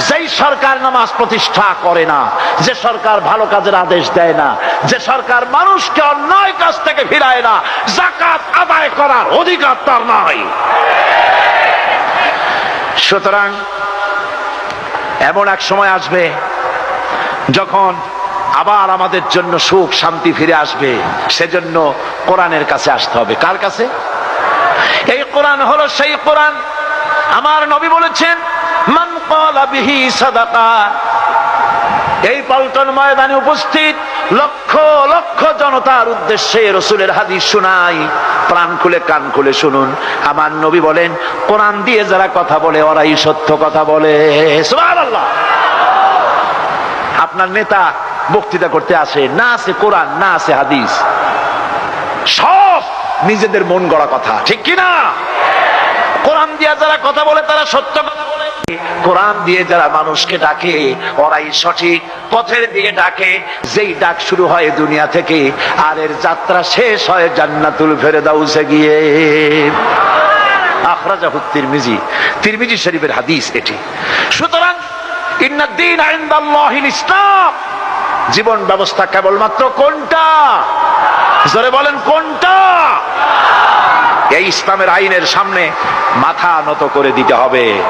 যেই সরকার নামাজ প্রতিষ্ঠা করে না, যে সরকার ভালো কাজের আদেশ দেয় না, যে সরকার মানুষকে অন্যায় কাজ থেকে ফিরায় না, যাকাত আদায় করার অধিকার তার নাই। সুতরাং এমন এক সময় আসবে যখন আবার আমাদের জন্য সুখ শান্তি ফিরে আসবে। সেজন্য কোরআনের কাছে আসতে হবে। কার কাছে? এই কোরআন হলো সেই কোরআন। আমার নবী বলেছেন, মান ক্বালা বিহি সাদাকা। এই পল্টন ময়দানে উপস্থিত লক্ষ লক্ষ জনতার উদ্দেশ্যে রাসূলের হাদিস শোনাই, প্রাণ খুলে কান খুলে শুনুন। আমার নবী বলেন, কোরআন দিয়ে যারা কথা বলে ওরাই সত্য কথা বলে। সুবহানাল্লাহ। আপনার নেতা বক্তৃতা করতে আসে, না আছে কোরআন, না আছে হাদিস, সব নিজেদের মন গড়া কথা, ঠিক কিনা? কোরআন দিয়ে যারা কথা বলে তারা সত্য কথা বলে, কোরআন দিয়ে যারা মানুষকে ডাকে ওরাই সঠিক পথের দিকে ডাকে। যেই ডাক শুরু হয় দুনিয়া থেকে, আর এর যাত্রা শেষ হয় জান্নাতুল ফেরদাউসে গিয়ে। আখরাজাহু তিরমিজি, তিরমিজি শরীফের হাদিস এটি। সুতরাং ইন্নাদ-দীন ইনদাল্লাহিল ইসলাম। জীবন ব্যবস্থা কেবলমাত্র কোনটা? জোরে বলেন, কোনটা? এই ইসলামের আইনের সামনে মাথা নত করে দিতে হবে।